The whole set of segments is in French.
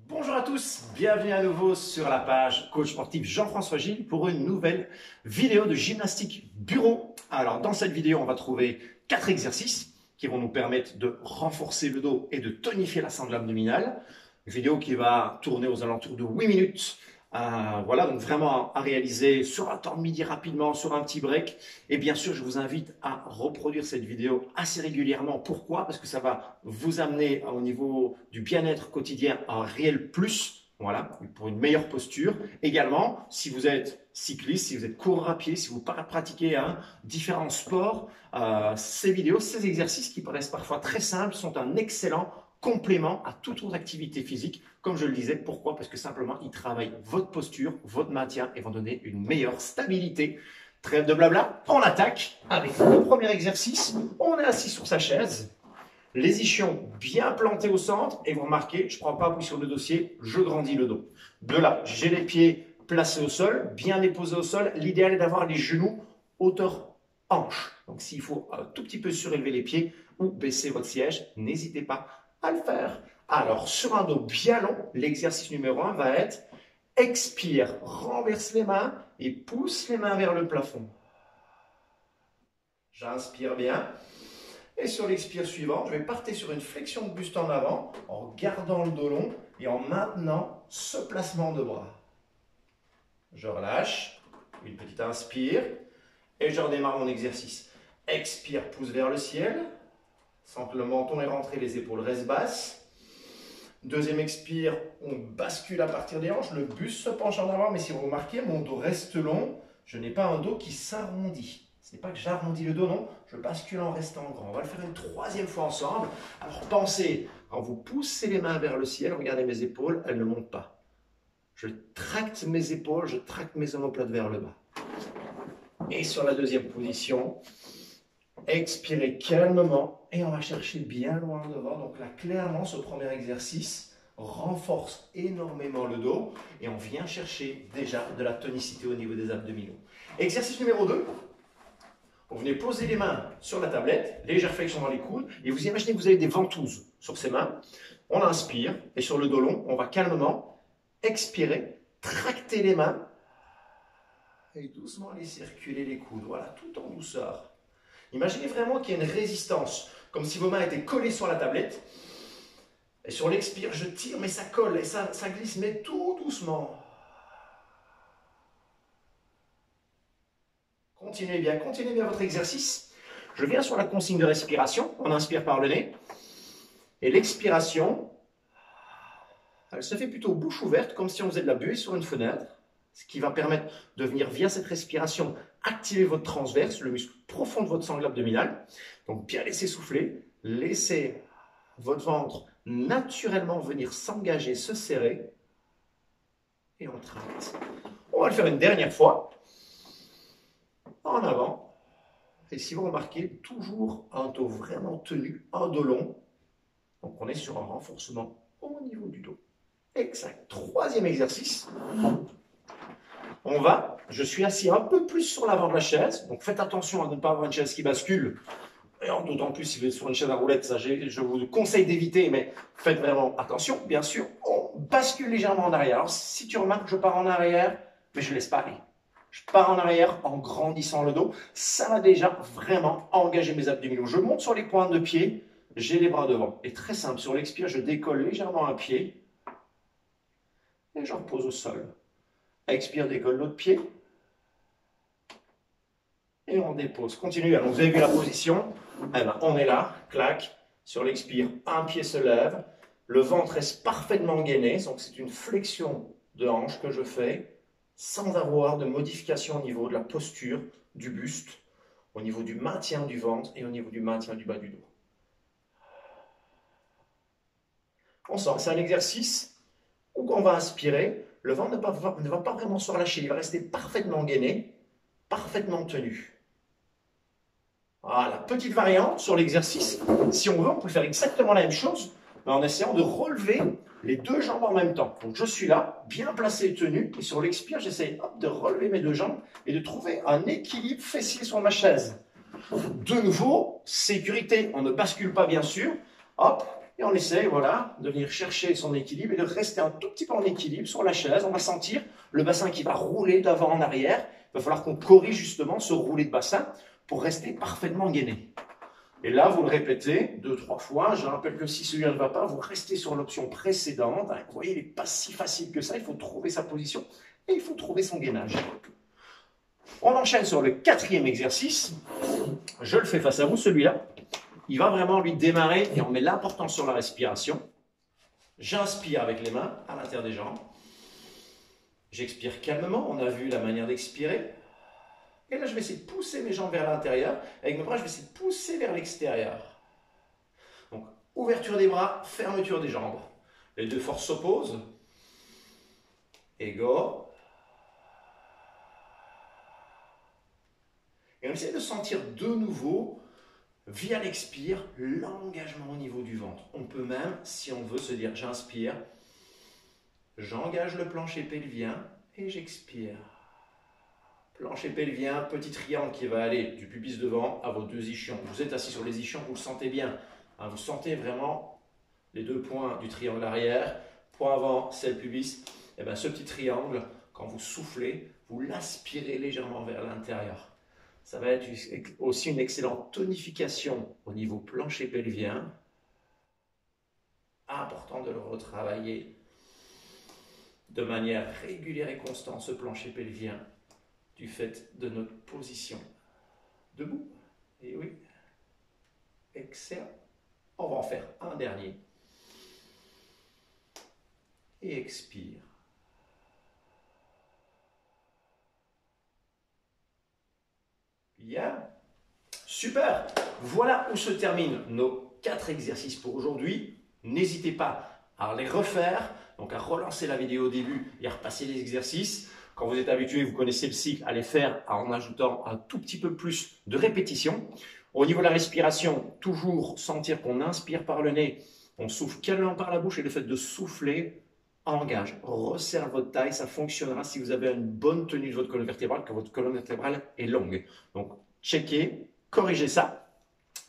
Bonjour à tous, bienvenue à nouveau sur la page Coach Sportif Jean-François Gilles pour une nouvelle vidéo de gymnastique bureau. Alors dans cette vidéo, on va trouver 4 exercices qui vont nous permettre de renforcer le dos et de tonifier la sangle abdominale. Une vidéo qui va tourner aux alentours de 8 minutes. Voilà, donc vraiment à réaliser sur un temps de midi rapidement, sur un petit break. Et bien sûr, je vous invite à reproduire cette vidéo assez régulièrement. Pourquoi? Parce que ça va vous amener au niveau du bien-être quotidien un réel plus. Voilà, pour une meilleure posture. Également, si vous êtes cycliste, si vous êtes coureur à pied, si vous pratiquez différents sports, ces vidéos, ces exercices qui paraissent parfois très simples sont un excellent complément à toute autre activité physique. Comme je le disais, pourquoi? Parce que simplement, ils travaillent votre posture, votre maintien et vont donner une meilleure stabilité. Trêve de blabla, on attaque avec le premier exercice. On est assis sur sa chaise, les ischions bien plantés au centre et vous remarquez, je ne prends pas appui sur le dossier, je grandis le dos. De là, j'ai les pieds placés au sol, bien déposés au sol. L'idéal est d'avoir les genoux hauteur hanche. Donc s'il faut un tout petit peu surélever les pieds ou baisser votre siège, n'hésitez pas à le faire. Alors, sur un dos bien long, l'exercice numéro 1 va être expire, renverse les mains et pousse les mains vers le plafond. J'inspire bien. Et sur l'expire suivant, je vais partir sur une flexion de buste en avant en gardant le dos long et en maintenant ce placement de bras. Je relâche, une petite inspire et je redémarre mon exercice. Expire, pousse vers le ciel. Sans que le menton est rentré, les épaules restent basses. Deuxième expire, on bascule à partir des hanches, le buste se penche en avant, mais si vous remarquez, mon dos reste long, je n'ai pas un dos qui s'arrondit. Ce n'est pas que j'arrondis le dos, non, je bascule en restant grand. On va le faire une troisième fois ensemble. Alors pensez, quand vous poussez les mains vers le ciel, regardez mes épaules, elles ne montent pas. Je tracte mes épaules, je tracte mes omoplates vers le bas. Et sur la deuxième position, expirez calmement et on va chercher bien loin devant. Donc là, clairement, ce premier exercice renforce énormément le dos et on vient chercher déjà de la tonicité au niveau des abdominaux. Exercice numéro 2. Vous venez poser les mains sur la tablette, légère flexion dans les coudes et vous imaginez que vous avez des ventouses sur ces mains. On inspire et sur le dos long, on va calmement expirer, tracter les mains et doucement aller circuler les coudes. Voilà, tout en douceur. Imaginez vraiment qu'il y a une résistance, comme si vos mains étaient collées sur la tablette. Et sur l'expire, je tire, mais ça colle et ça glisse, mais tout doucement. Continuez bien votre exercice. Je viens sur la consigne de respiration. On inspire par le nez. Et l'expiration, elle se fait plutôt bouche ouverte, comme si on faisait de la buée sur une fenêtre. Ce qui va permettre de venir, via cette respiration, activer votre transverse, le muscle profond de votre sangle abdominale. Donc, bien laisser souffler, laissez votre ventre naturellement venir s'engager, se serrer. Et on tracte. On va le faire une dernière fois. En avant. Et si vous remarquez, toujours un dos vraiment tenu, un dos long. Donc, on est sur un renforcement au niveau du dos. Exact. Troisième exercice. Je suis assis un peu plus sur l'avant de la chaise, donc faites attention à ne pas avoir une chaise qui bascule, et d'autant plus si vous êtes sur une chaise à roulettes, ça je vous conseille d'éviter, mais faites vraiment attention, bien sûr, on bascule légèrement en arrière. Alors si tu remarques, je pars en arrière, mais je ne laisse pas aller. Je pars en arrière en grandissant le dos, ça va déjà vraiment engager mes abdominaux. Je monte sur les pointes de pied, j'ai les bras devant, et très simple, sur l'expire, je décolle légèrement un pied, et je repose au sol. Expire, décolle l'autre pied. Et on dépose. Continue. Alors, vous avez vu la position. Eh ben, on est là. Clac. Sur l'expire, un pied se lève. Le ventre reste parfaitement gainé. Donc, c'est une flexion de hanche que je fais sans avoir de modification au niveau de la posture du buste, au niveau du maintien du ventre et au niveau du maintien du bas du dos. On sent. C'est un exercice où on va inspirer. Le ventre ne va pas vraiment se relâcher, il va rester parfaitement gainé, parfaitement tenu. Voilà, petite variante sur l'exercice. Si on veut, on peut faire exactement la même chose, mais en essayant de relever les deux jambes en même temps. Donc je suis là, bien placé et tenu, et sur l'expire, j'essaye de relever mes deux jambes et de trouver un équilibre fessier sur ma chaise. De nouveau, sécurité, on ne bascule pas bien sûr. Hop, Et on essaye, voilà, de venir chercher son équilibre et de rester un tout petit peu en équilibre sur la chaise. On va sentir le bassin qui va rouler d'avant en arrière. Il va falloir qu'on corrige justement ce roulé de bassin pour rester parfaitement gainé. Et là, vous le répétez 2-3 fois. Je rappelle que si celui-là ne va pas, vous restez sur l'option précédente. Vous voyez, il n'est pas si facile que ça. Il faut trouver sa position et il faut trouver son gainage. On enchaîne sur le 4e exercice. Je le fais face à vous, celui-là. Il va vraiment lui démarrer et on met l'importance sur la respiration. J'inspire avec les mains à l'intérieur des jambes. J'expire calmement. On a vu la manière d'expirer. Et là, je vais essayer de pousser mes jambes vers l'intérieur. Avec mes bras, je vais essayer de pousser vers l'extérieur. Donc, ouverture des bras, fermeture des jambes. Les deux forces s'opposent. Et go. Et on essaie de sentir de nouveau, via l'expire, l'engagement au niveau du ventre. On peut même, si on veut, se dire, j'inspire, j'engage le plancher pelvien et j'expire. Plancher pelvien, petit triangle qui va aller du pubis devant à vos deux ischions. Vous êtes assis sur les ischions, vous le sentez bien. Vous sentez vraiment les deux points du triangle arrière. Point avant, c'est le pubis. Et bien, ce petit triangle, quand vous soufflez, vous l'aspirez légèrement vers l'intérieur. Ça va être aussi une excellente tonification au niveau plancher pelvien. Important de le retravailler de manière régulière et constante, ce plancher pelvien, du fait de notre position debout. Et oui, excellent. On va en faire un dernier. Et expire. Bien. Super. Voilà où se terminent nos 4 exercices pour aujourd'hui. N'hésitez pas à les refaire, donc à relancer la vidéo au début et à repasser les exercices. Quand vous êtes habitué, vous connaissez le cycle, à les faire en ajoutant un tout petit peu plus de répétitions. Au niveau de la respiration, toujours sentir qu'on inspire par le nez, on souffle calmement par la bouche et le fait de souffler engage, resserre votre taille, ça fonctionnera si vous avez une bonne tenue de votre colonne vertébrale, que votre colonne vertébrale est longue. Donc, checkez, corrigez ça.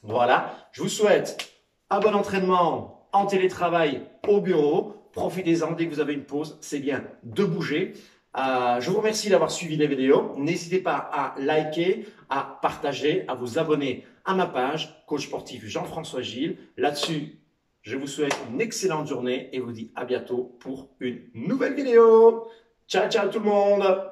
Voilà, je vous souhaite un bon entraînement en télétravail au bureau. Profitez-en dès que vous avez une pause, c'est bien de bouger. Je vous remercie d'avoir suivi les vidéos. N'hésitez pas à liker, à partager, à vous abonner à ma page, coach sportif Jean-François Gilles. Là-dessus, je vous souhaite une excellente journée et vous dis à bientôt pour une nouvelle vidéo. Ciao, ciao tout le monde!